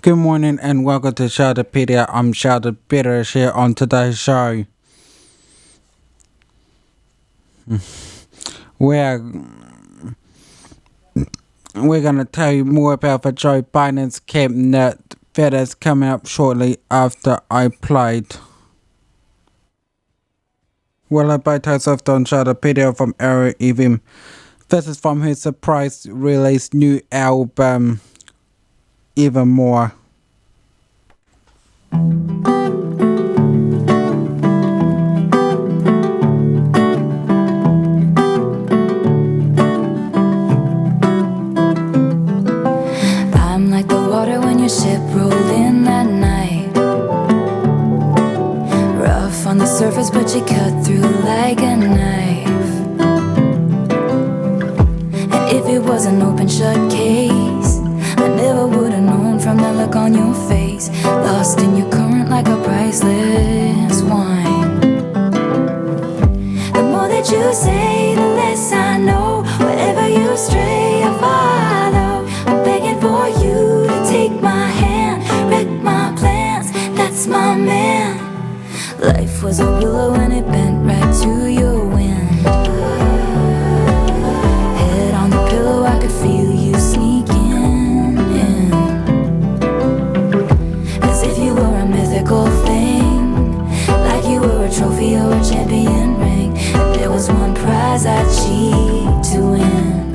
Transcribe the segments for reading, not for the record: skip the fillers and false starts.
Good morning and welcome to Sheldopedia. I'm Sheldon Betteridge here on today's show. We're going to tell you more about the Joe Biden's cabinet that is coming up shortly after I played. Well, I bought myself on Sheldopedia from Area FM. This is from his surprise release new album, Even More. I'm like the water when your ship rolled in that night. Rough on the surface, but you cut through like a knife. And if it was an open shut case, I never would have known from that look on your face. Lost in your current like a priceless wine. The more that you say, the less I know. Wherever you stray, I follow. I'm begging for you to take my hand, wreck my plans, that's my man. Life was a willow and it bent right to your wind. Head on the pillow, I could feel you sneaking in. As if you were a mythical thing, like you were a trophy or a champion ring. And there was one prize I'd cheat to win.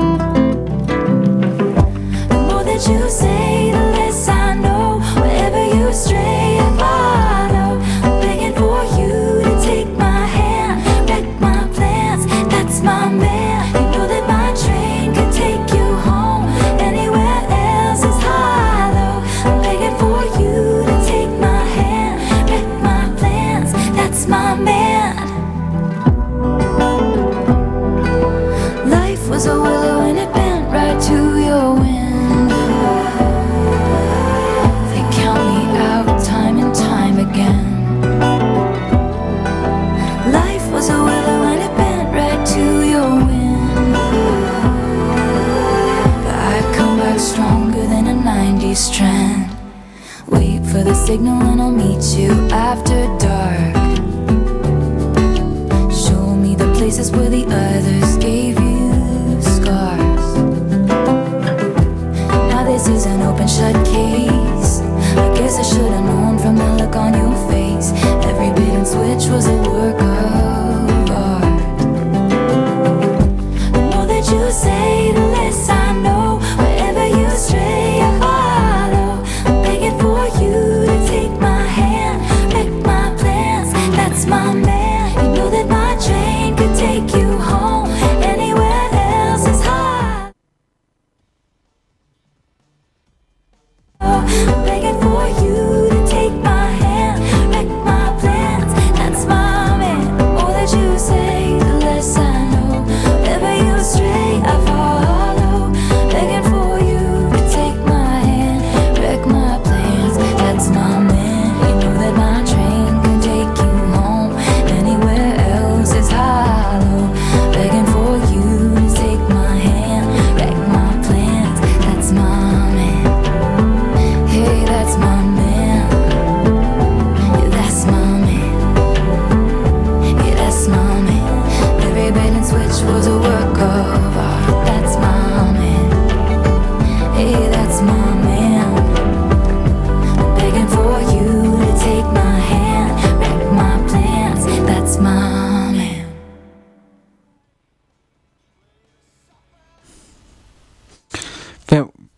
The more that you say, the less I know. Wherever you stray, I follow. I'm begging for you to take my hand, wreck my plans, that's my man. You know that my train could take you home. Anywhere else is hollow. I'm begging for you to take my hand, wreck my plans, that's my man. Life was a willow and it bent right to your window. They count me out time and time again. Life was a willow and it bent right to your window. But I come back stronger than a 90s trend. Wait for the signal and I'll meet you after dark. Show me the places where the others gave you scars. Now this is an open shut case. I guess I should have known from the look on your face. Every bait and switch was a work of art. The more that you say, the less I know. Wherever you stray, I follow. I'm begging for you to take my hand, wreck my plans, that's my man. You know that my train could take you home. Anywhere else is hard. I'm begging for you to take my hand, wreck my plans, that's my man. The more that you say, the less I know. Wherever you stray, I follow. Begging for you to take my hand, wreck my plans, that's my man. You know that my train can take you home. Anywhere else is hollow. Begging for you to take my hand, wreck my plans, that's my man. Hey, that's my man. Yeah, that's my man. Yeah, that's my man. Every bait and switch was a work of art. That's my man. Hey, that's my man. I'm begging for you to take my hand, wreck my plans. That's my man.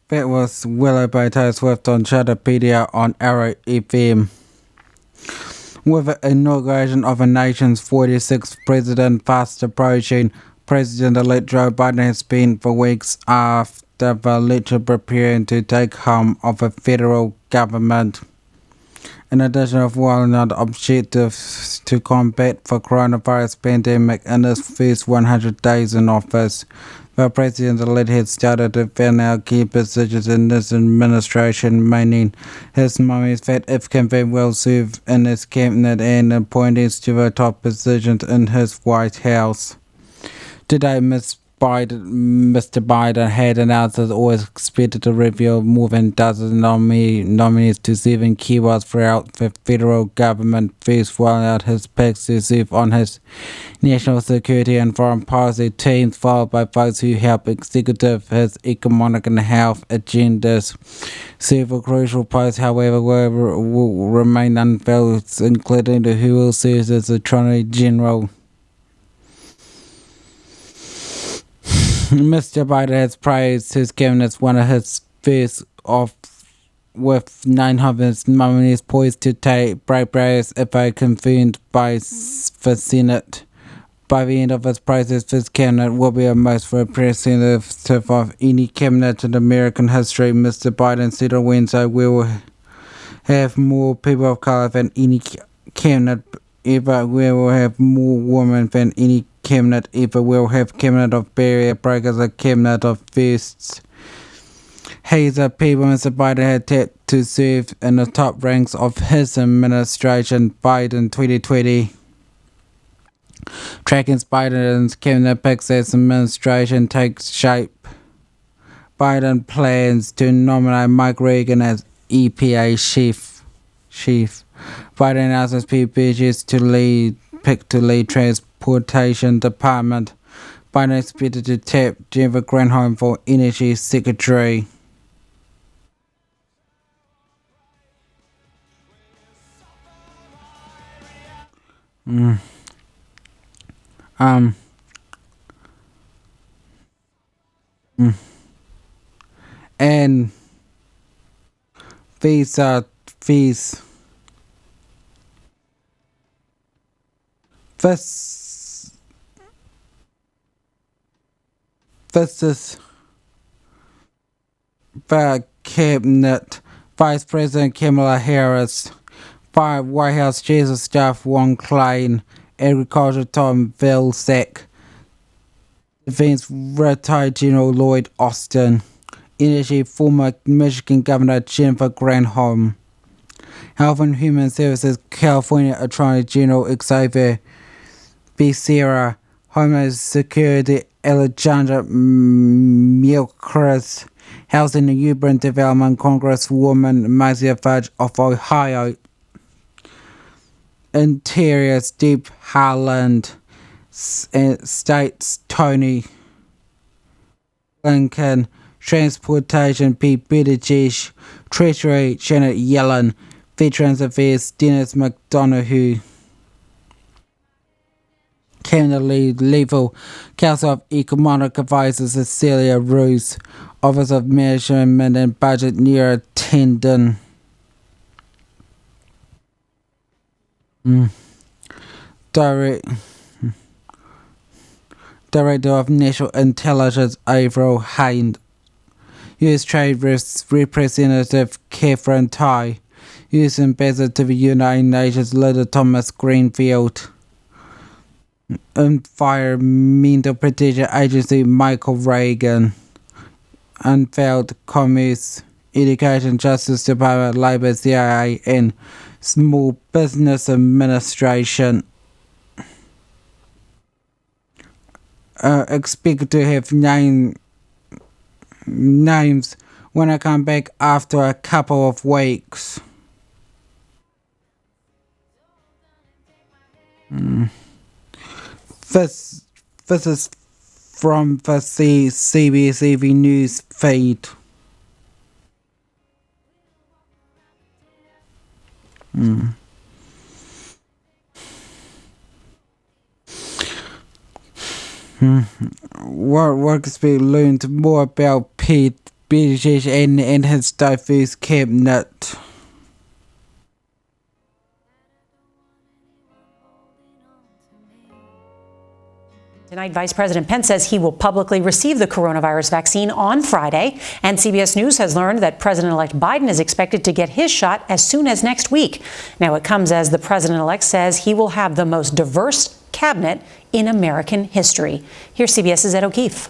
That was Willow by Taylor Swift on Sheldopedia on Arrow FM. With the inauguration of a nation's 46th president fast approaching, President-elect Joe Biden has been for weeks after the electorate preparing to take home of the federal government. In addition of rolling out objectives to combat the coronavirus pandemic in his first 100 days in office, the president-elect has started to fill out key positions in this administration, meaning his nominees that if can very well serve in his cabinet and appointees to the top positions in his White House. Today, Ms. Mr. Biden had announced that always expected to reveal more than dozens of nominees to 7 keywords throughout the federal government, first rolling out his picks to serve on his national security and foreign policy teams, followed by those who help execute his economic and health agendas. Several crucial posts, however, will remain unfilled, including who will serve as Attorney General. Mr. Biden has praised his cabinet as one of his first with 900 nominees poised to take break barriers if they confirmed by the Senate. By the end of this process, this cabinet will be the most representative of any cabinet in American history. Mr. Biden said on Wednesday, we will have more people of color than any cabinet ever. We will have more women than any cabinet ever. We will have cabinet of barrier breakers, a cabinet of firsts. He's a people Mr. Biden had tapped to serve in the top ranks of his administration. Biden 2020. Tracking Biden's cabinet picks as administration takes shape. Biden plans to nominate Mike Regan as EPA chief. Biden announces Pete Buttigieg to lead Transportation Department. Biden expected to tap Jennifer Granholm for Energy Secretary. And these is the cabinet. Vice President Kamala Harris, White House Chief of Staff Ron Klain, Agriculture Tom Vilsack, Defense Retired General Lloyd Austin, Energy former Michigan Governor Jennifer Granholm, Health and Human Services California Attorney General Xavier Becerra, Homeland Security Alejandra Mayorkas, Housing and Urban Development Congresswoman Marcia Fudge of Ohio, Interior Steve Harland, States Tony Blinken, Transportation Pete Buttigieg, Treasury Janet Yellen, Veterans Affairs Dennis McDonough, Canada Legal Council of Economic Advisors Cecilia Roos, Office of Management and Budget Nira Tendon. Director of National Intelligence Avril Haines, U.S. Trade Representative Catherine Tai, U.S. Ambassador to the United Nations Linda Thomas Greenfield, Environmental Protection Agency Michael Reagan, Unfilled Commerce, Education, Justice Department, Labor, CIA, and Small Business Administration. Expect to have names when I come back after a couple of weeks. This is from the CBS EV News feed. Workspeed learned more about Pete Buttigieg and his diverse cabinet. Tonight, Vice President Pence says he will publicly receive the coronavirus vaccine on Friday. And CBS News has learned that President-elect Biden is expected to get his shot as soon as next week. Now, it comes as the president-elect says he will have the most diverse cabinet in American history. Here's CBS's Ed O'Keefe.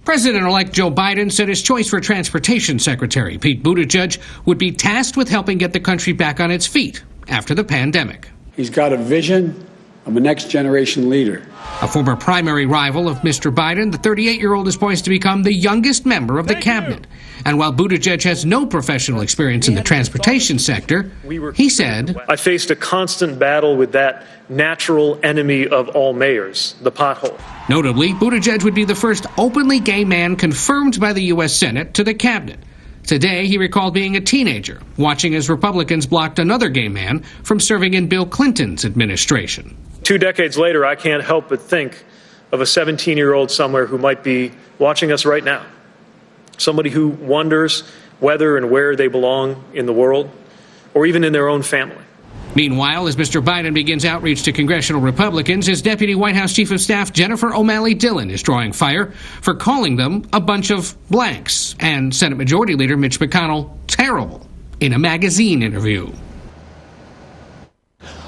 President-elect Joe Biden said his choice for Transportation Secretary, Pete Buttigieg, would be tasked with helping get the country back on its feet after the pandemic. He's got a vision I'm a next-generation leader. A former primary rival of Mr. Biden, the 38-year-old is poised to become the youngest member of the cabinet. And while Buttigieg has no professional experience in the transportation sector, he said, I faced a constant battle with that natural enemy of all mayors, the pothole. Notably, Buttigieg would be the first openly gay man confirmed by the U.S. Senate to the cabinet. Today, he recalled being a teenager, watching as Republicans blocked another gay man from serving in Bill Clinton's administration. 2 decades later, I can't help but think of a 17-year-old somewhere who might be watching us right now. Somebody who wonders whether and where they belong in the world, or even in their own family. Meanwhile, as Mr. Biden begins outreach to congressional Republicans, his Deputy White House Chief of Staff Jennifer O'Malley Dillon is drawing fire for calling them a bunch of blanks, and Senate Majority Leader Mitch McConnell terrible in a magazine interview.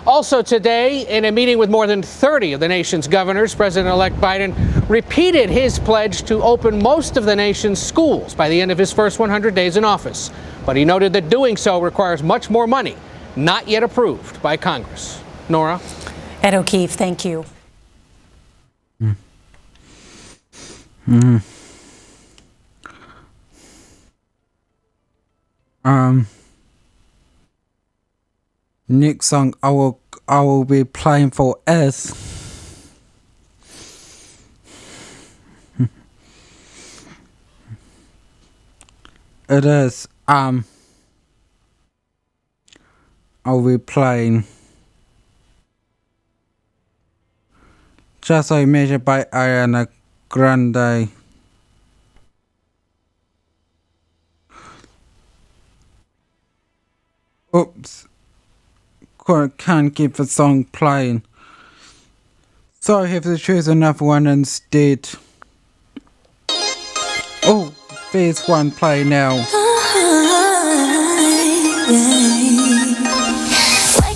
Also today, in a meeting with more than 30 of the nation's governors, President-elect Biden repeated his pledge to open most of the nation's schools by the end of his first 100 days in office. But he noted that doing so requires much more money, not yet approved by Congress. Nora? Ed O'Keefe, thank you. Next song I will be playing for is it is I'll be playing Just Like Magic by Ariana Grande. Oops. Can't keep the song playing. So I have to choose another one instead. Oh, there's one play now. Wake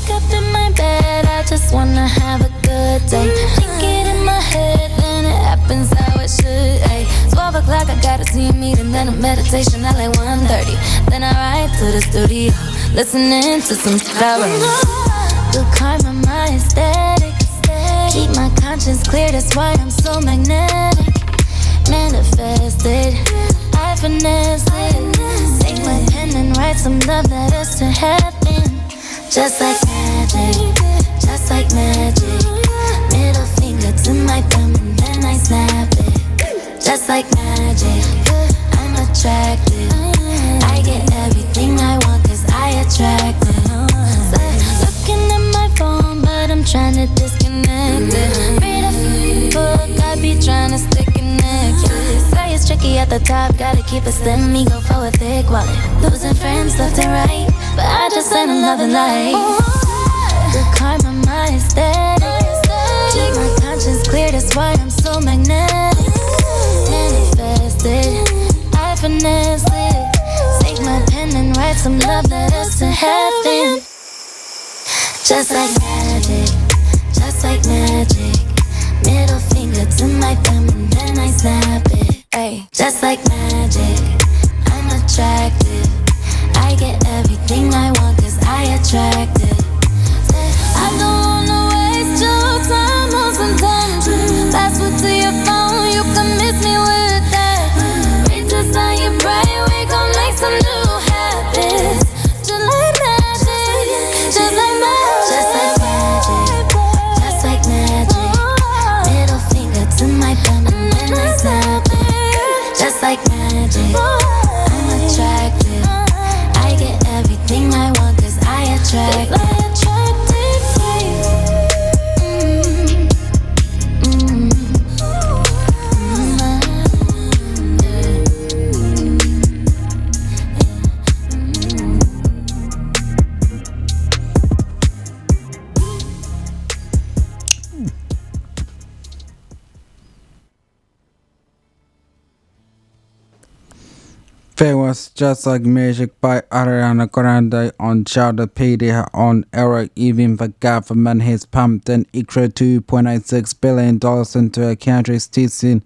up in my bed, I just wanna have a good day. Think it in my head, then it happens how it should. Ay, 12 o'clock, I gotta see a meeting, then a meditation at like 1:30. Then I ride to the studio, listening to some stuff. Good karma, my aesthetic. Keep my conscience clear, that's why I'm so magnetic. Manifested, I finesse it. Take my pen and write some love letters to heaven. Just like magic, just like magic. Middle finger to my thumb and then I snap it. Just like magic, I'm attracted. I get everything I want cause I attract it. Looking at my phone but I'm trying to disconnect it. Read a book, I be trying to stay connected. Say it's tricky at the top, gotta keep it slim, me go for a thick wallet. Losing friends left and right, but I just let them love and light. Good karma, my aesthetic. Keep my conscience clear, that's why I'm so magnetic. Manifested, I finesse it. Take my pen and write some love letters to heaven. Just like magic, just like magic. Middle finger to my thumb and then I snap it. Ay, just like magic, I'm attractive. I get everything I want cause I attract it. I don't wanna waste your time on some time. Password to your phone, you can miss me with that. Read this on your brain, we gon' make some new habits. Just like magic, just like magic. Just like magic, just like magic. Middle finger to my thumb and then I snap it. Just like magic, That was Just Like Magic by Ariana Grande on Sheldopedia on Arrow. Even the government has pumped an extra $2.86 billion into a country's testing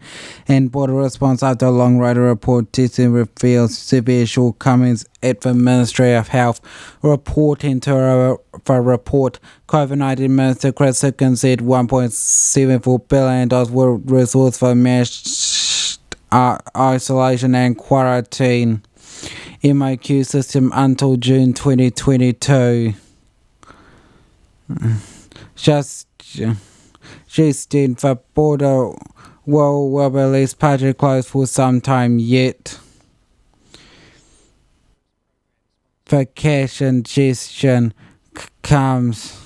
and border response after a long rider report. Testing reveals severe shortcomings at the Ministry of Health. Reporting to the report, COVID-19 Minister Chris Hickens said $1.74 billion were resourced for mass isolation and quarantine MOQ system until June 2022. Just the border will be at least partially closed for some time yet. The cash ingestion comes.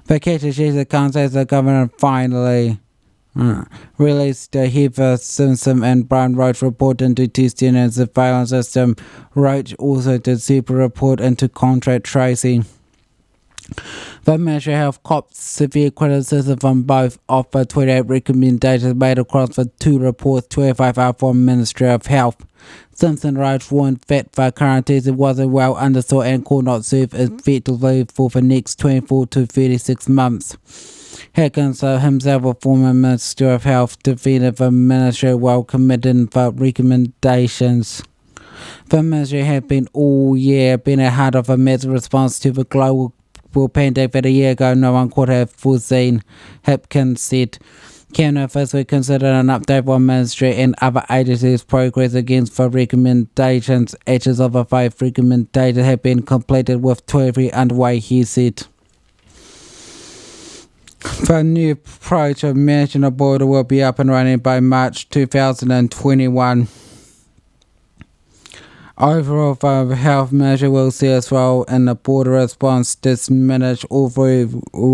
The cash ingestion comes as the government finally released the Heather Simpson and Brian Roach report into testing and surveillance system. Roach also did separate report into contact tracing. The Ministry of Health copped severe criticism from both of the 28 recommendations made across the two reports. 25 are from Ministry of Health. Simpson Roach warned that the current testing wasn't well understood and could not serve effectively for the next 24 to 36 months. Hickens, himself a former Minister of Health, defended the Ministry while committing the recommendations. The Ministry had been all year been ahead of a massive response to the global pandemic that a year ago no one could have foreseen, Hipkins said. Cabinet first week considered an update on Ministry and other agencies' progress against the recommendations. Actions of the 5 recommendations have been completed with 12 underway, he said. The new approach of managing the border will be up and running by March 2021. Overall, the health measure will see its role in the border response diminished, although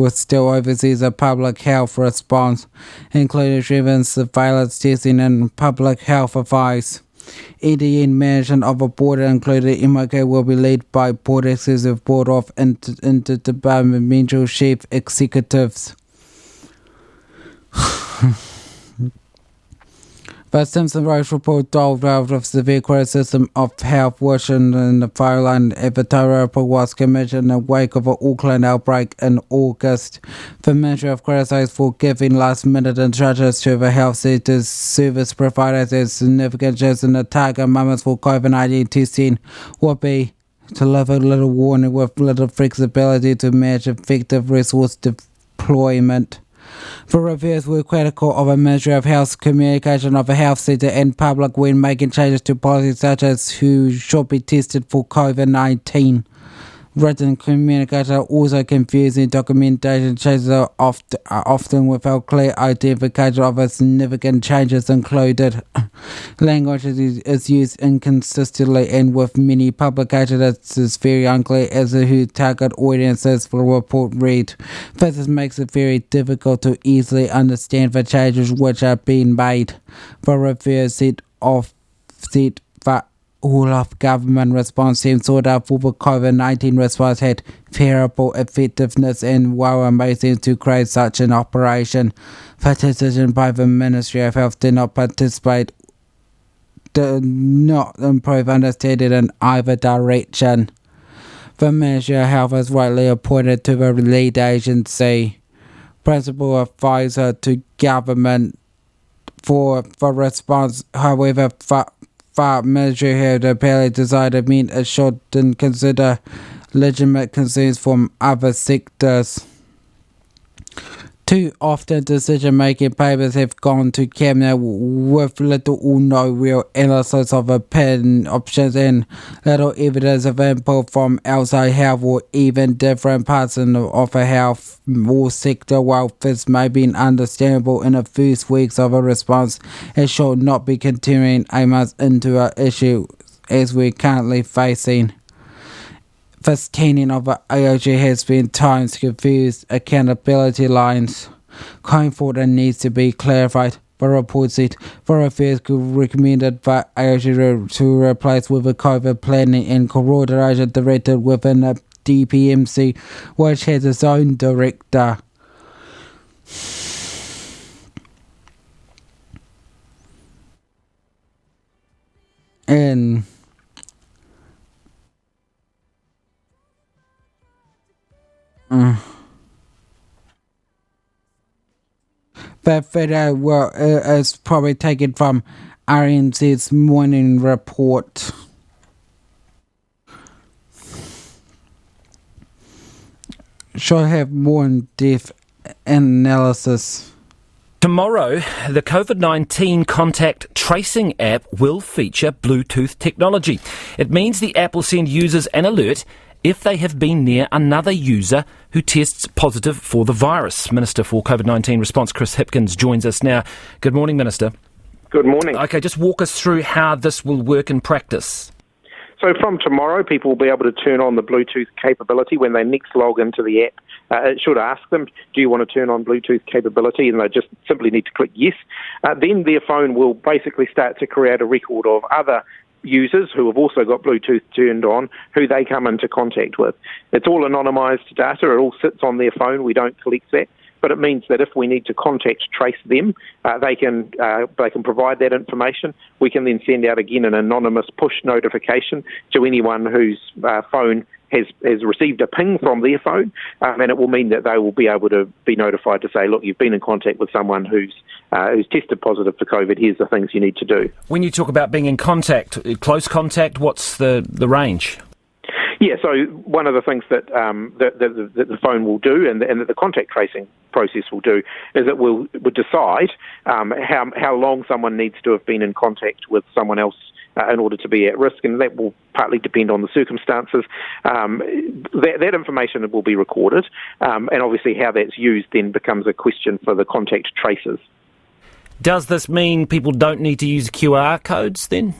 it still oversees a public health response, including driven surveillance testing and public health advice. EDN management of the border, including MOK, will be led by Border Executive Board of Interdepartmental Chief Executives. The Simpson Roach report delved out of severe criticism of health worsened in the fire line at the Wairarapa was commissioned in the wake of the Auckland outbreak in August. The Ministry of criticised for giving last-minute instructions to the health sector's service providers as significant shifts in the target moments for COVID-19 testing would be to deliver little warning with little flexibility to manage effective resource deployment. The reviews were critical of the Ministry of Health's communication of the health sector and public when making changes to policies such as who should be tested for COVID-19. Written communication are also confusing. Documentation changes are often without clear identification of the significant changes included. Language is used inconsistently, and with many publications it is very unclear as to who target audiences for the report read. This makes it very difficult to easily understand the changes which are being made. The review said that all of government response teams sought out for the COVID-19 response had variable effectiveness and were amazing to create such an operation. The decision by the Ministry of Health did not improve understanding in either direction. The Ministry of Health is rightly appointed to the lead agency, principal advisor to government for the response. However, the Ministry had apparently decided it shouldn't consider legitimate concerns from other sectors. Too often decision-making papers have gone to Cabinet with little or no real analysis of options and little evidence of input from outside health or even different parts of the health or sector. While this may be understandable in the first weeks of a response, it should not be continuing a month into an issue as we're currently facing. The scanning of the AOG has been times confused accountability lines. Going forward, it needs to be clarified. The report said the affairs recommended the AOG to replace with a COVID planning and coordination director within the DPMC, which has its own director. and that video is probably taken from RNZ's morning report. Shall have more in-depth analysis. Tomorrow, the COVID-19 contact tracing app will feature Bluetooth technology. It means the app will send users an alert if they have been near another user who tests positive for the virus. Minister for COVID-19 Response, Chris Hipkins, joins us now. Good morning, Minister. Good morning. OK, just walk us through how this will work in practice. So from tomorrow, people will be able to turn on the Bluetooth capability when they next log into the app. It should ask them, do you want to turn on Bluetooth capability? And they just simply need to click yes. Then their phone will basically start to create a record of other users who have also got Bluetooth turned on, who they come into contact with. It's all anonymised data. It all sits on their phone. We don't collect that. But it means that if we need to contact trace them, they can provide that information. We can then send out again an anonymous push notification to anyone whose phone has received a ping from their phone, and it will mean that they will be able to be notified to say, look, you've been in contact with someone who's tested positive for COVID. Here's the things you need to do. When you talk about being in contact, close contact, what's the range? Yeah, so one of the things that the phone will do and that the contact tracing process will do is it will decide how long someone needs to have been in contact with someone else in order to be at risk, and that will partly depend on the circumstances. That information will be recorded, and obviously how that's used then becomes a question for the contact tracers. Does this mean people don't need to use QR codes then?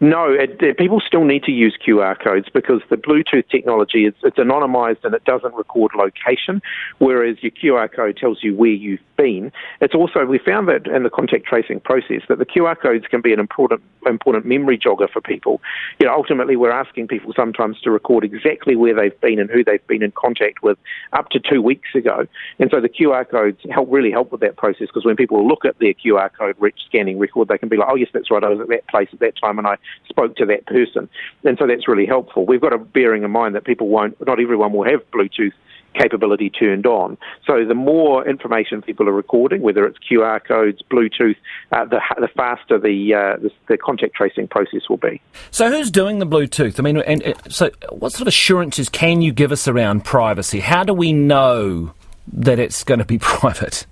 No, people still need to use QR codes because the Bluetooth technology, it's anonymised and it doesn't record location, whereas your QR code tells you where you've been. It's also, we found that in the contact tracing process, that the QR codes can be an important memory jogger for people. You know, ultimately we're asking people sometimes to record exactly where they've been and who they've been in contact with up to 2 weeks ago. And so the QR codes really help with that process, because when people look at their QR code scanning record, they can be like, oh yes, that's right, I was at that place at that time and I spoke to that person. And so that's really helpful. We've got to bearing in mind that not everyone will have Bluetooth capability turned on. So the more information people are recording, whether it's QR codes, Bluetooth, the faster the contact tracing process will be. So who's doing the Bluetooth? I mean, so what sort of assurances can you give us around privacy? How do we know that it's going to be private?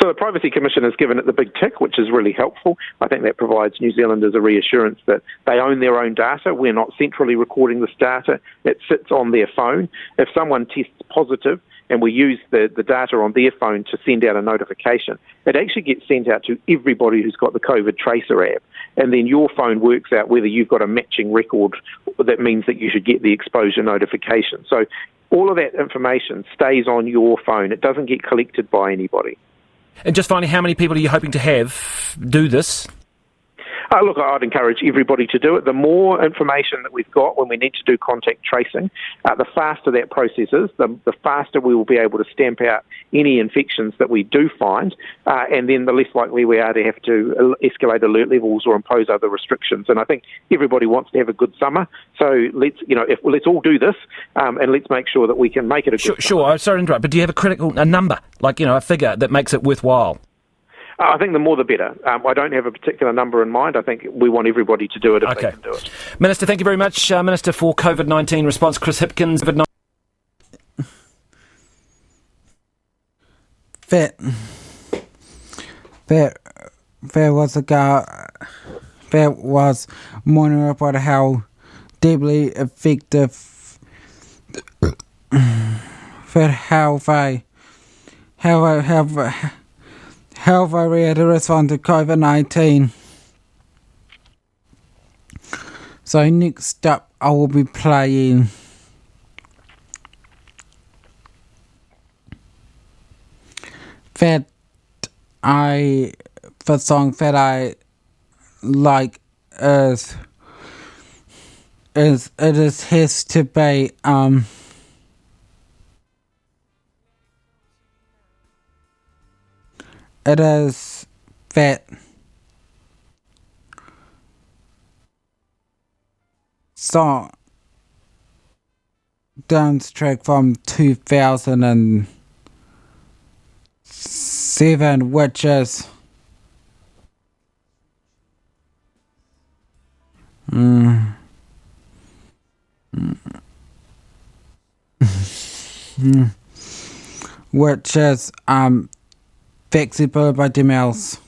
So the Privacy Commission has given it the big tick, which is really helpful. I think that provides New Zealanders a reassurance that they own their own data. We're not centrally recording this data. It sits on their phone. If someone tests positive and we use the data on their phone to send out a notification, it actually gets sent out to everybody who's got the COVID Tracer app. And then your phone works out whether you've got a matching record that means that you should get the exposure notification. So all of that information stays on your phone. It doesn't get collected by anybody. And just finally, how many people are you hoping to have do this? Look, I'd encourage everybody to do it. The more information that we've got when we need to do contact tracing, the faster that process is, the faster we will be able to stamp out any infections that we do find, and then the less likely we are to have to escalate alert levels or impose other restrictions. And I think everybody wants to have a good summer, so let's all do this, and let's make sure that we can make it a good summer. Sure, I'm sorry to interrupt, but do you have a number, like, a figure that makes it worthwhile? I think the more the better. I don't have a particular number in mind. I think we want everybody to do it if they can do it. Minister, thank you very much. Minister for COVID-19 Response, Chris Hipkins. There was warning about how deeply effective how they had to respond to COVID-19. So next up, I will be playing the song that I like is has to be it is that song dance track from 2007, which is Flexible by the Mills.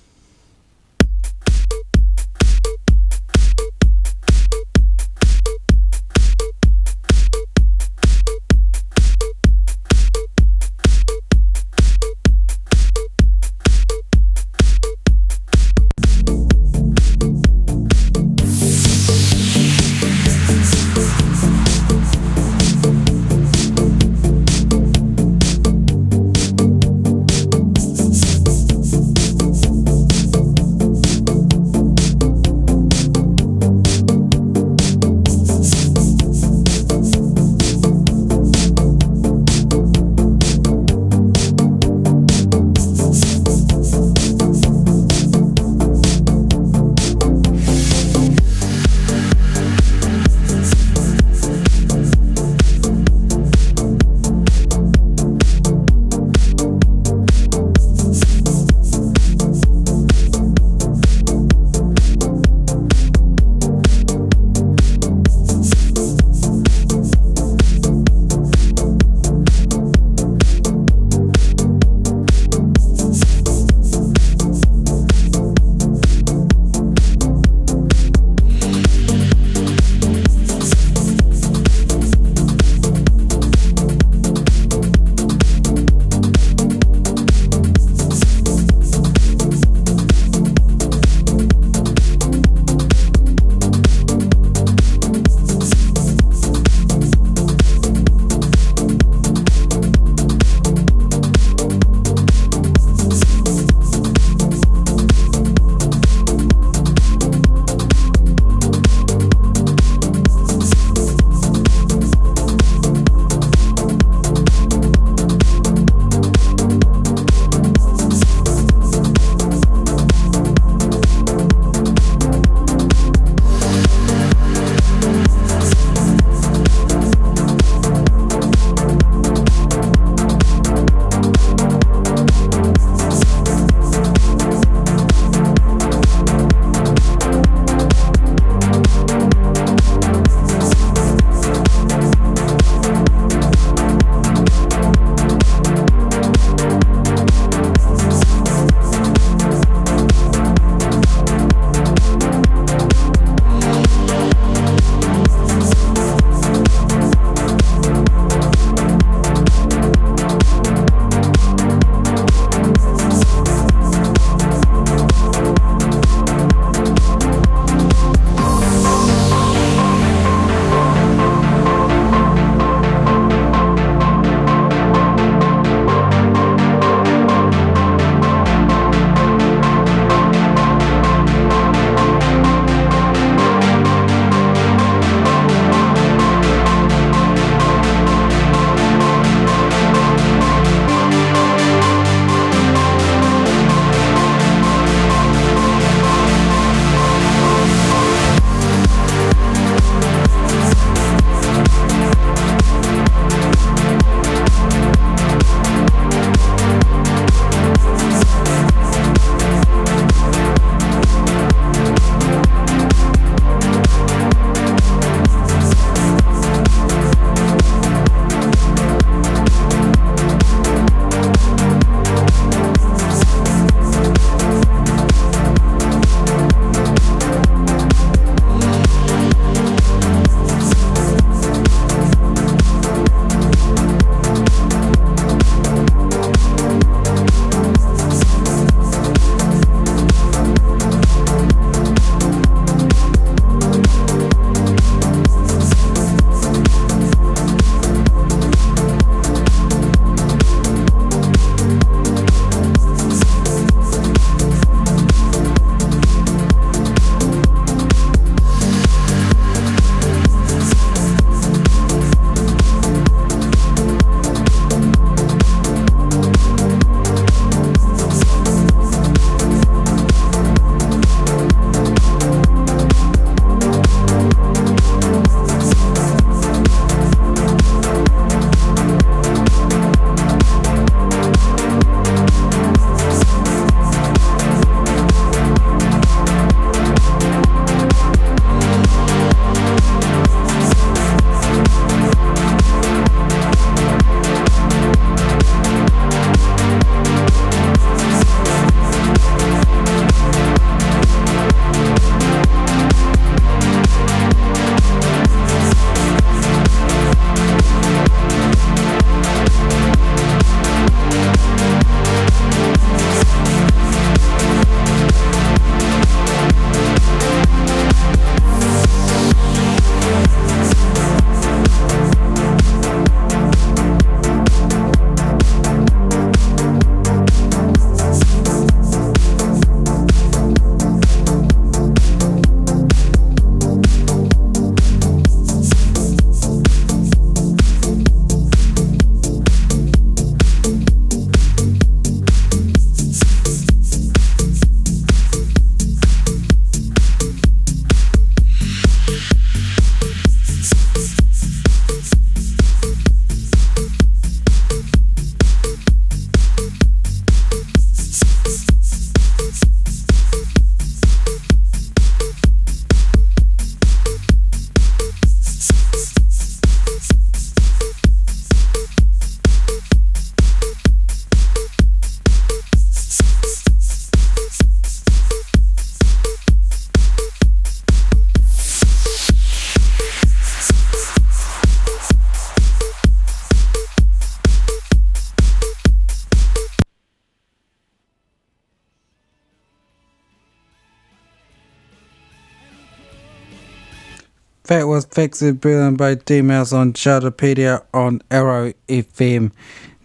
That was fixed brilliant by emails on Sheldopedia on Arrow FM.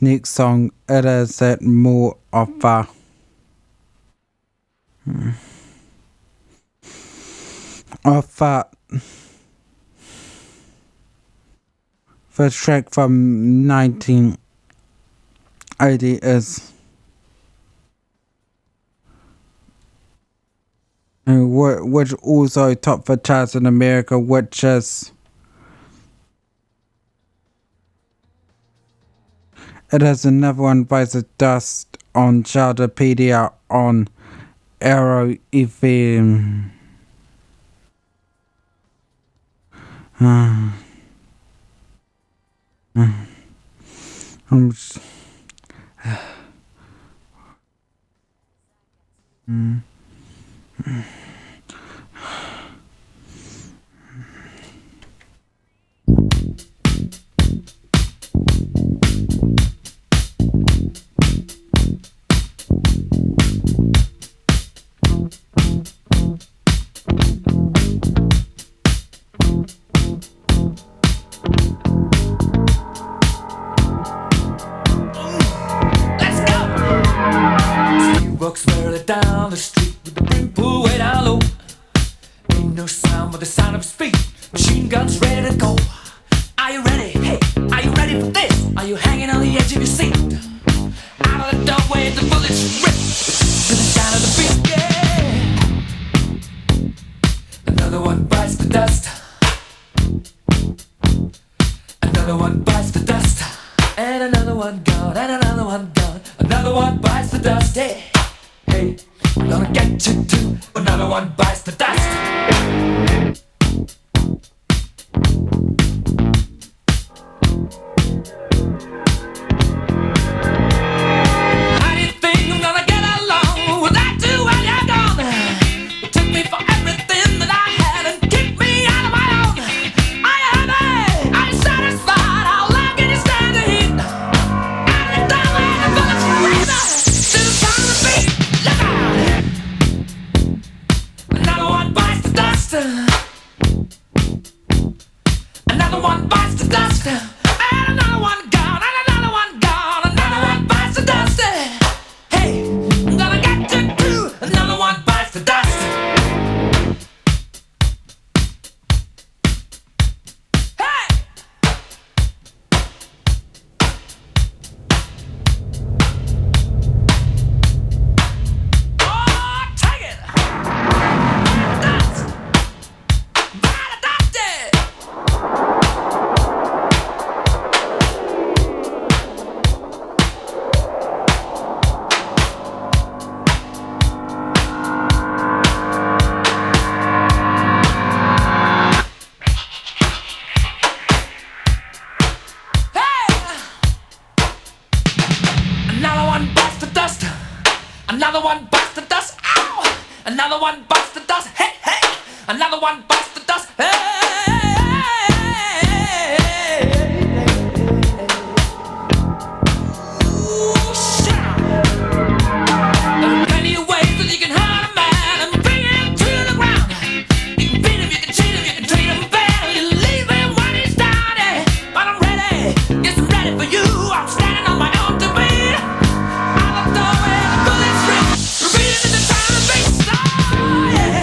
Next song, it is that more of a first track from 1980 is which also topped the charts in America, which is it has another one by the dust on Sheldopedia on Arrow FM. Walks merrily down the street with the brim pulled way down low. Ain't no sound but the sound of his feet. Machine guns ready to go. Are you ready? Hey, are you ready for this? Are you hanging on the edge of your seat? Out of the doorway the bullets rip to the sound of the beat. Yeah. Another one bites the dust. Another one bites the dust. And another one gone. And another one gone. Another one bites the dust. Yeah. Hey, I'm gonna get you too. Another one bites the dust. How do you think I'm gonna get along without you when you're gone? You took me for everything that I had and kicked me out of my own. Are you happy? Are you satisfied? How long can you stand the heat? Out of the doorway, the bullets rip to the sound of the beat. Look out! Another one bites the dust. Another one bites the dust. And another one gone. And another one gone. Another one bites the dust. Hey, I'm gonna get you too. Another one bites the dust. Hey! Oh, take it! Dust! By the dust! Hey! Another one bites the dust. Another one bites the dust. Ow! Another one bites the dust. Hey, hey! Another one bites the dust. Hey! Ooh, shit! There are plenty of ways that you can hurt a man and bring him to the ground. You can beat him, you can cheat him, you can treat him bad, you leave him when he's down. But I'm ready, yes, I'm ready for you. I'm standing on my own two feet. Out the doorway, the bullets rip, repeating in the sound of the beat. Oh, yeah.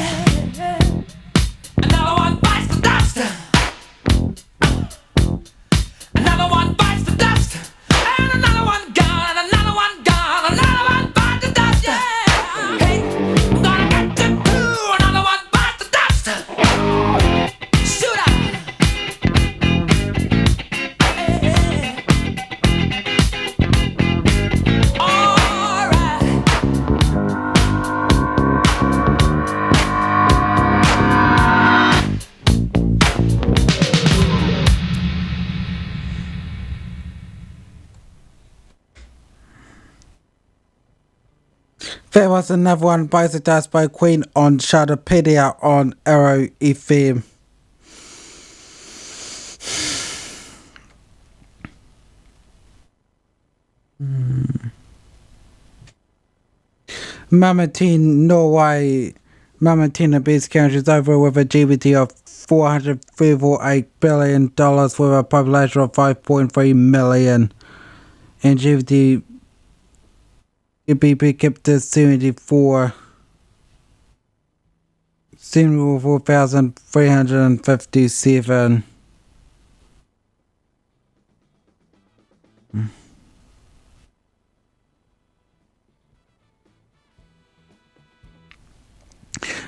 Another one bites the dust. Another one bites the dust. And another one gone. And another one gone. Another one bites the dust. Yeah. Hey, I'm gonna get you too. Another one bites the dust. Shoot out. All right. There was another one by the dust by Queen on Sheldopedia on Arrow FM. Mama Teen Norway Mama Tina Beach County is over with a GDP of $438 billion with a population of 5.3 million. And GDP kept to 74,357.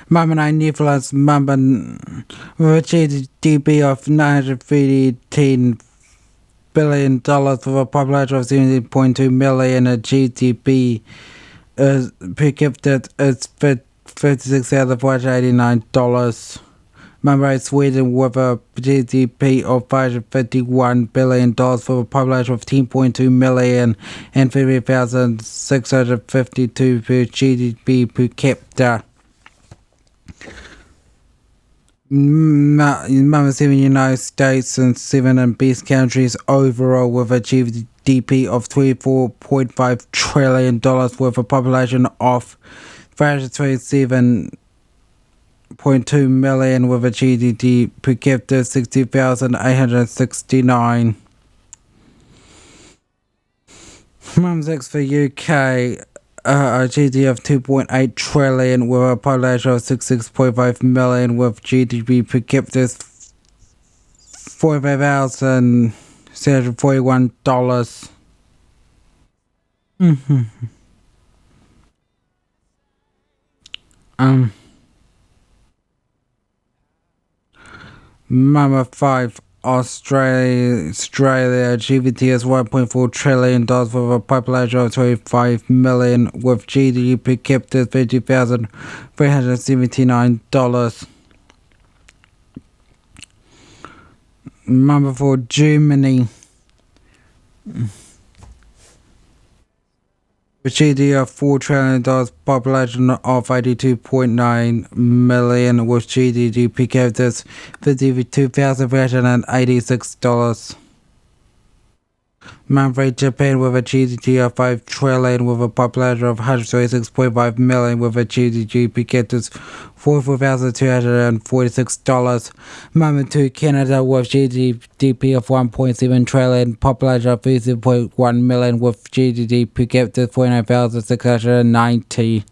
Mama Nine Netherlands, Mama with a GDP of $918 billion with a population of 17.2 million. A GDP per capita is $56,489. Mama Sweden with a GDP of $551 billion with a population of 10.2 million and 30,652 per GDP per capita. Mama 7 United States and 7 and best countries overall with a GDP of $24.5 trillion with a population of 527.2 million with a GDP per capita 60,869. Mum 6 for UK. A GDP of 2.8 trillion with a population of 66.5 million with GDP per capita $45,641. Mama 5 Australia GDP is $1.4 trillion with a population of 25 million with GDP per capita $50,379. Number 4 Germany. With GDP of $4 trillion, population of 82.9 million with GDP per capita $52,386. Monthly Japan with a GDP of 5 trillion with a population of 126.5 million with a GDP per capita $44,246. Number 2 Canada with GDP of 1.7 trillion, population of 30.1 million with GDP per capita 49,690.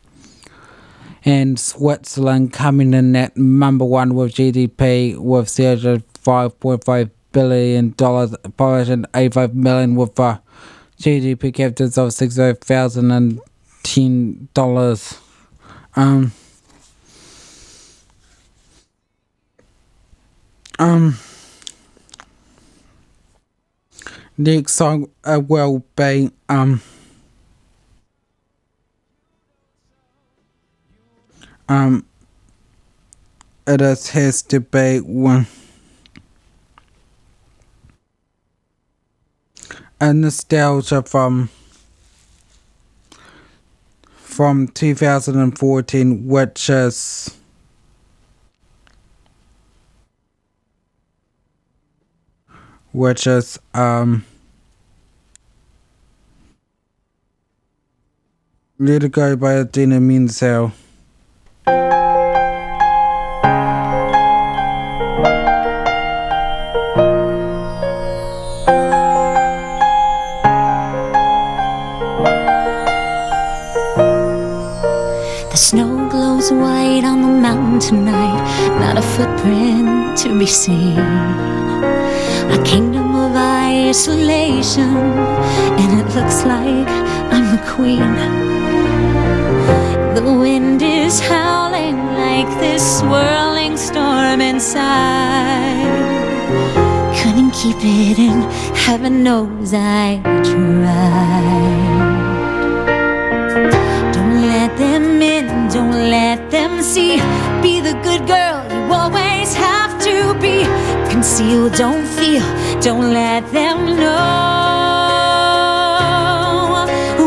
And Switzerland coming in at number 1 with GDP with $5.5 billion, population 85 million with a GDP per capita of $65,010. Next song will be it has to be one. A nostalgia from 2014, which is Let It Go by Adina Menzel. The snow glows white on the mountain tonight, not a footprint to be seen. A kingdom of isolation, and it looks like I'm the queen. The wind is howling like this swirling storm inside. Couldn't keep it in, heaven knows I tried. Don't let them in, don't let them see. Be the good girl you always have to be. Conceal, don't feel, don't let them know.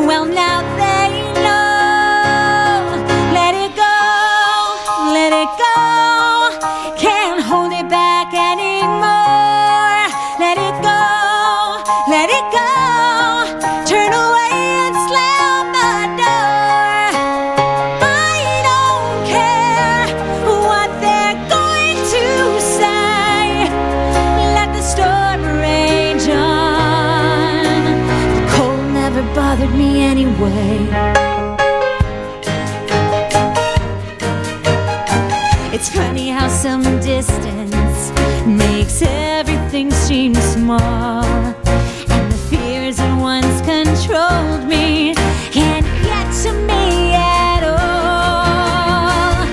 Well, now they know. Let it go, let it go. Can't hold it back anymore. Let it go, let it go. Turn away and slam the door. I don't care bothered me anyway. It's funny how some distance makes everything seem small, and the fears that once controlled me can't get to me at all.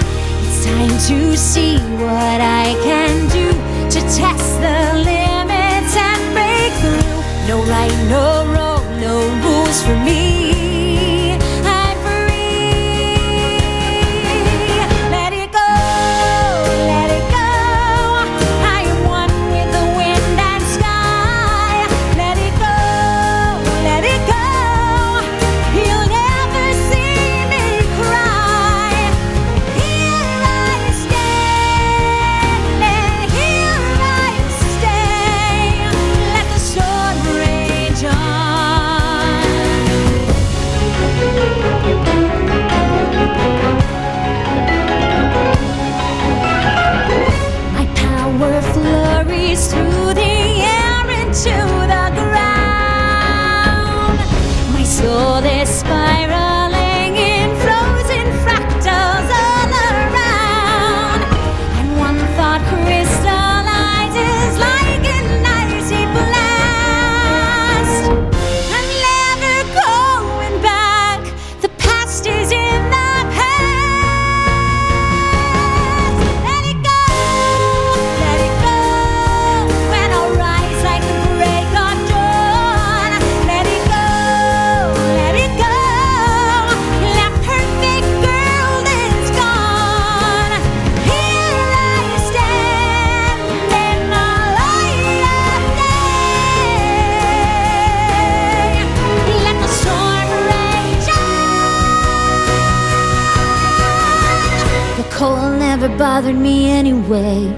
It's time to see what I can do to test the limits and break through. No right, no wrong, no rules for me. I'm free. Let it go, let it go. I am one with the wind and sky. Let it go, let it go. You'll never see me cry. Here I stand, and here I stay. Let the storm rage on. My power flurries through the air into the ground. My soul is spiraling in frozen fractals all around. And one thought crystallizes like an icy blast. I'm never going back. The past is in the past. Let it go, let it go. When I'll rise like the break of dawn. Let it go, let it go. That perfect girl is gone. Here I stand in the light of day. Let the storm rage on. The cold never bothered me anyway.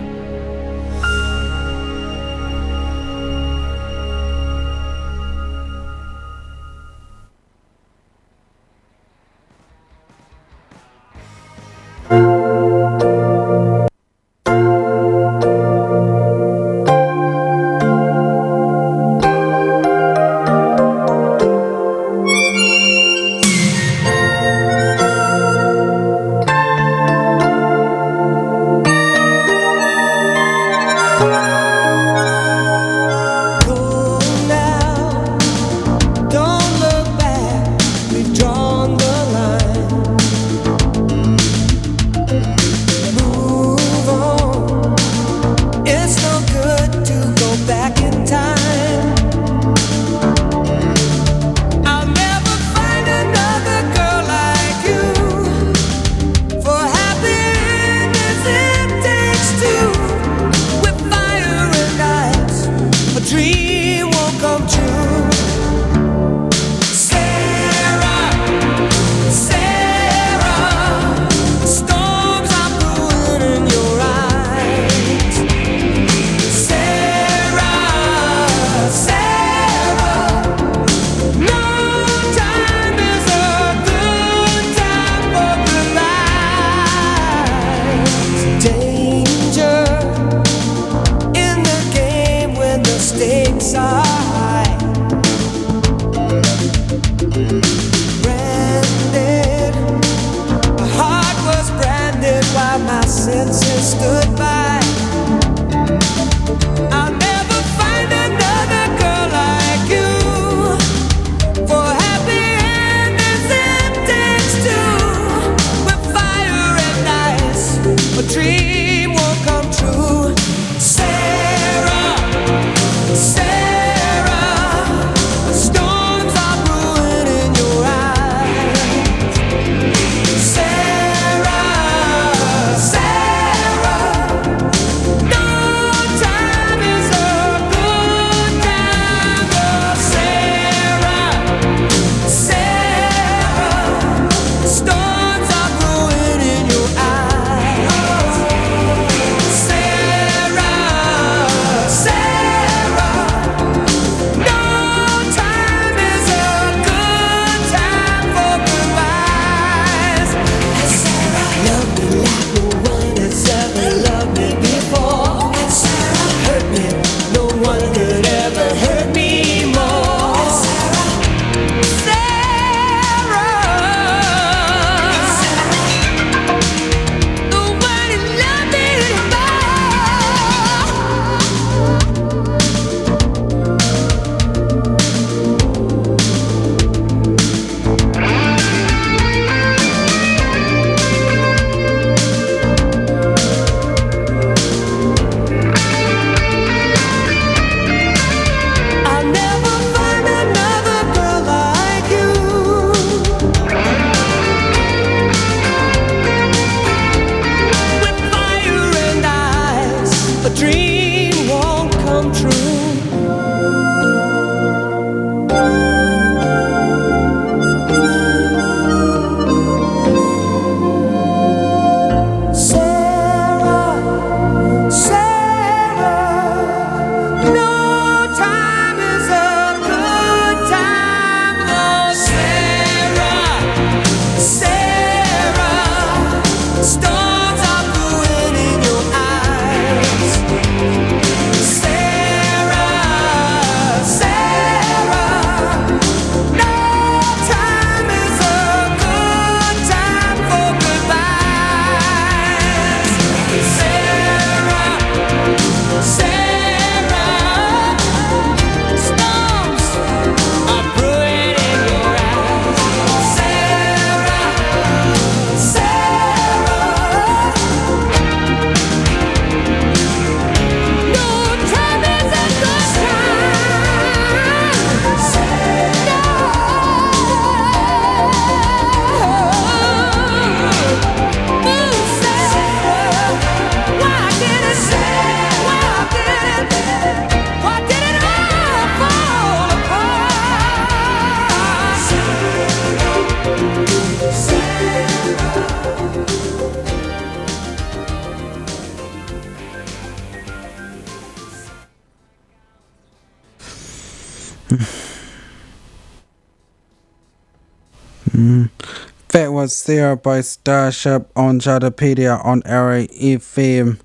That was Zero by Starship on Sheldopedia on Arrow FM.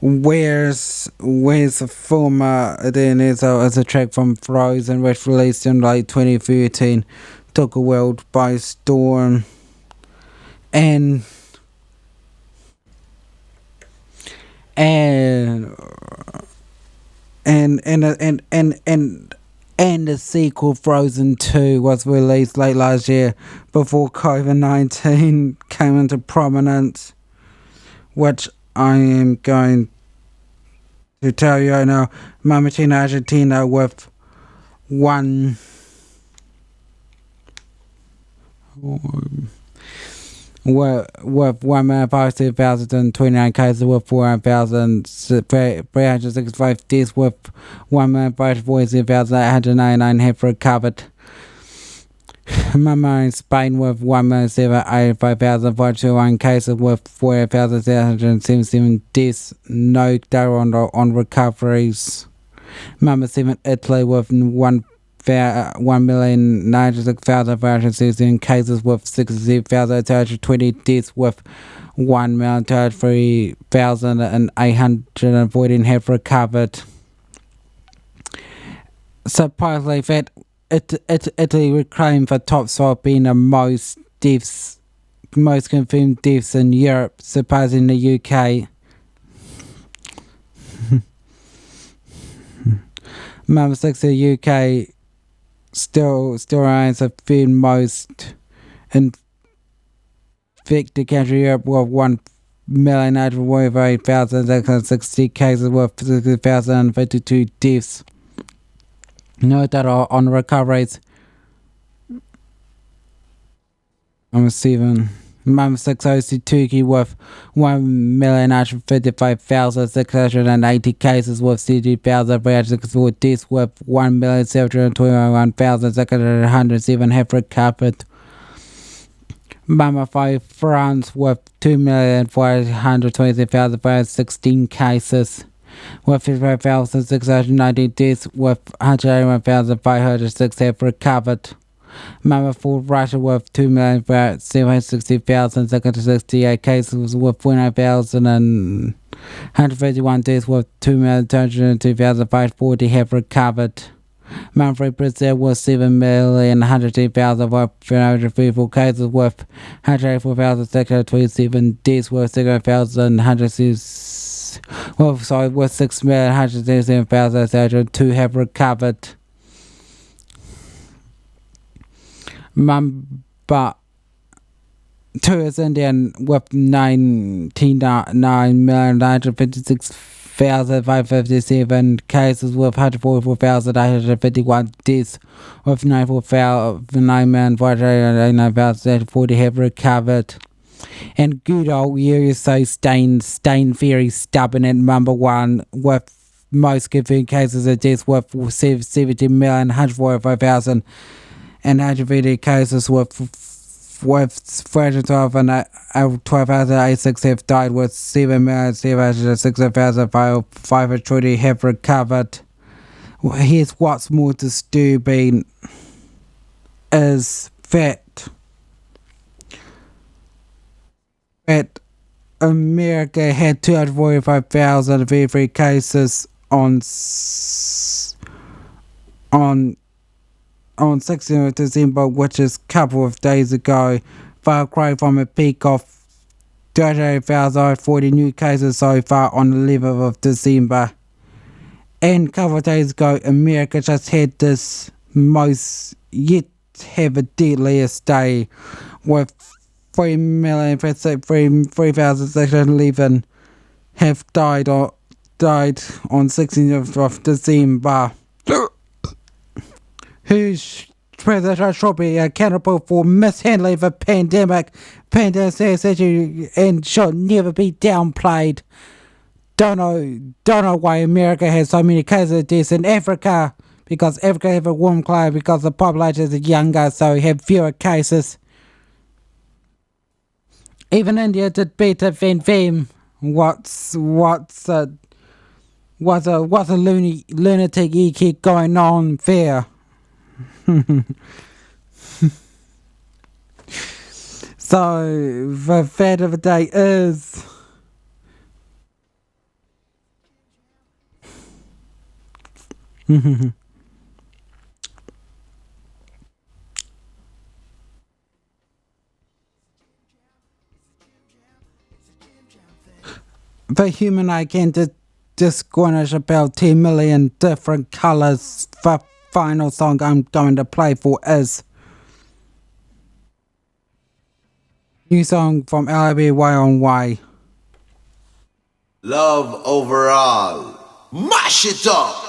Where's the former? Then is a track from Frozen, which released in late 2013, took a world by storm, and and and and and and and and the sequel Frozen 2 was released late last year before COVID-19 came into prominence, which I am going to tell you now. Mamatina Argentina with one with 1,529 cases with 4,365 deaths with 1,540,899 have recovered. Mama in Spain with 1,785,421 cases with 4,777 deaths, no data on recoveries. Mama 7 Italy with 1,096,516 cases with 60,220 deaths with 1,033,814 have recovered. Surprisingly, that Italy reclaimed the top spot, being the most confirmed deaths in Europe, surpassing the UK. Number 6, the UK still remains the third most infected country in Europe with 1,848,660 cases with 60,052 deaths. No data on recoveries. Number 7. Number 6 hosted Turkey with 1,855,680 cases with 60,364 deaths with 1,721,607 have recovered. Number 5 France with 2,426,516 cases with 55,690 deaths with 181,506 have recovered. Number 4 Russia with 2,760,668 cases with 49,151 deaths with 2,202,540 have recovered. Number 3 Brazil with 7,110,534 cases with 184,627 deaths with 6,167,702 have recovered. Number 2 is India with 99,956,557 cases with 144,851 deaths with 94,9,489,840 have recovered. And good old USA staying very stubborn at number 1 with most confirmed cases of deaths with 70,145,000 and 150 cases with 412,086 have died with 7,760,520 have recovered. Here's what's more disturbing is that America had 245,033 cases on 16th of December, which is a couple of days ago, far cry from a peak of 38,040 new cases so far on the 11th of December. And a couple of days ago, America just had this most yet have a deadliest day with 3,611 have died on 16th of December. Who's President should be accountable for mishandling the pandemic and should never be downplayed. Don't know why America has so many cases of deaths in Africa, because Africa have a warm climate because the population is younger, so we have fewer cases. Even India did better than them. What's a lunatic EK going on there? So, the fad of the day is... the human eye can distinguish about 10 million different colours. The final song I'm going to play for is new song from LIB Way on Way. Love overall. Mash it up.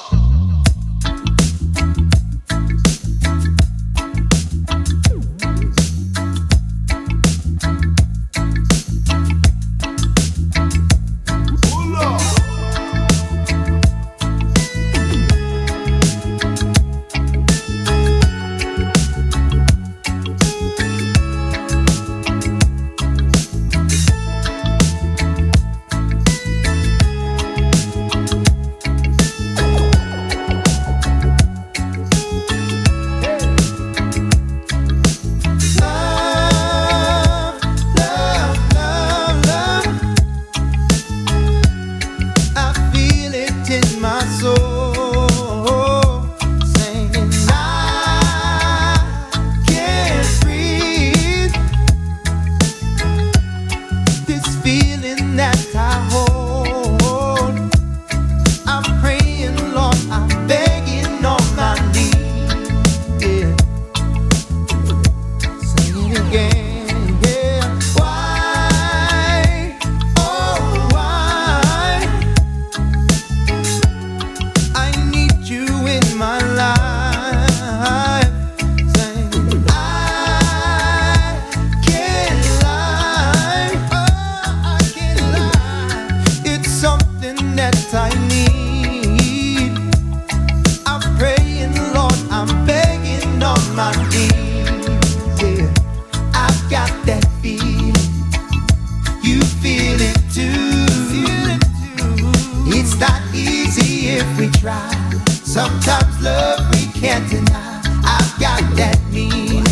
Sometimes love we can't deny. I've got that meaning,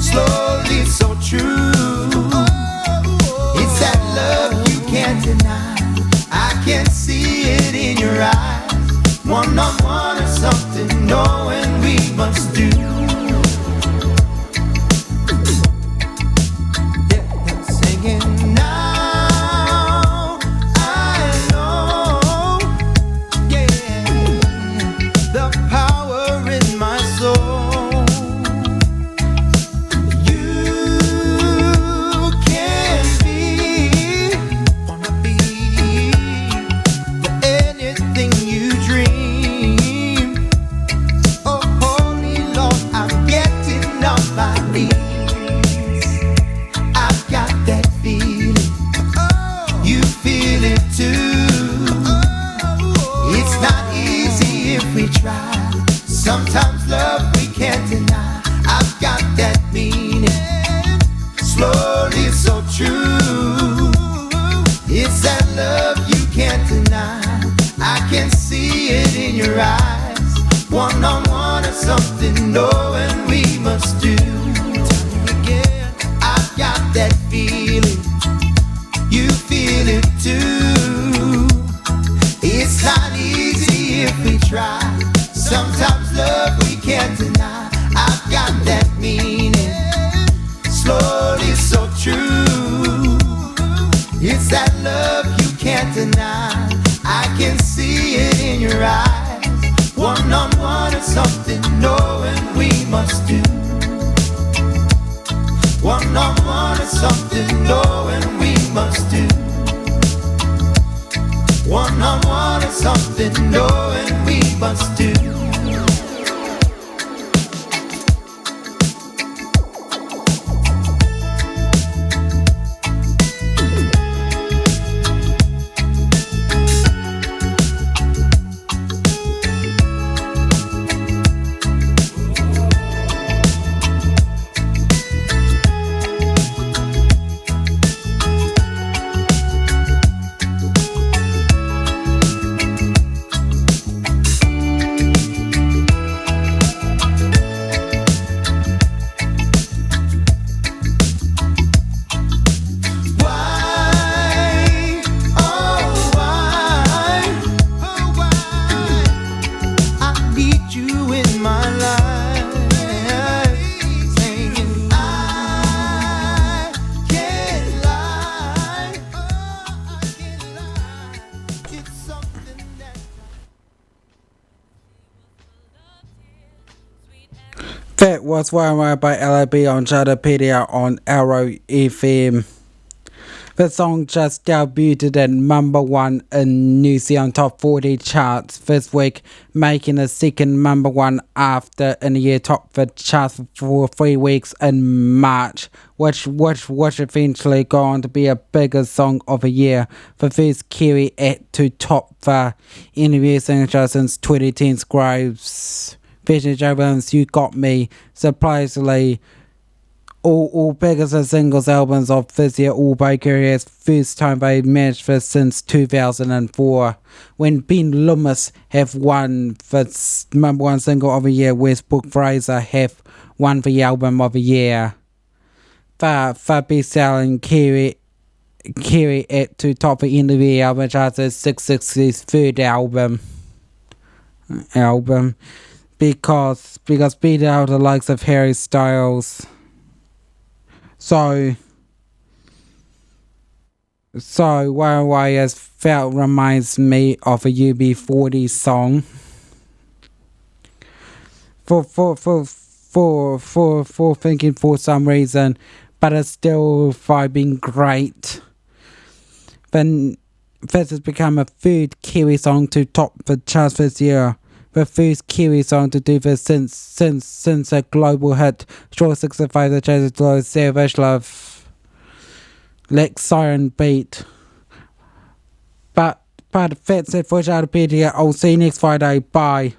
slowly so true. It's that love you can't deny. I can see it in your eyes. One-on-one or something, knowing we must do. Yeah, singing now. I know, yeah, the power in my soul. You can be, wanna be anything you dream. Oh, holy Lord, I'm getting on my knees. I've got that feeling. You feel it too. It's not easy if we try. Sometimes love we can't deny. I've got that meaning, slowly so true. It's that love you can't deny. I can see it in your eyes. One-on-one or something, knowing we must do. Again, I've got that feeling. You feel it too. It's not easy if we try. Sometimes love we can't deny. I've got that meaning, slowly so true. It's that love you can't deny. I can see it in your eyes. One-on-one or something, knowing we must do. One-on-one or something, knowing we must do. One-on-one or something, knowing we must do. That was Wairarapa by LAB on Sheldopedia on Arrow FM. The song just debuted at number 1 in New Zealand Top 40 charts this week, making the second number 1 after in the year top the charts for 3 weeks in March, which eventually go on to be a bigger song of the year. The first Kiwi act to top the interview signature since 2010's Groves. Featuring Joe Williams' You Got Me. Surprisingly, all biggest singles albums of this year all by Korea's first time they managed this since 2004, when Ben Loomis have won the number 1 single of the year, Westbrook Fraser have won the album of the year. The best-selling Kiwi act to top the end of the year album charts is 660's third album. Because beat out the likes of Harry Styles. So Why as felt reminds me of a UB40 song. For thinking for some reason, but it's still vibing great. Then this has become a third Kiwi song to top the charts this year. The first Kiwi song to do this since a global hit, Short 65, the Chase of Savage Love, Lex Siren Beat. But that's it for Sheldopedia. I'll see you next Friday. Bye.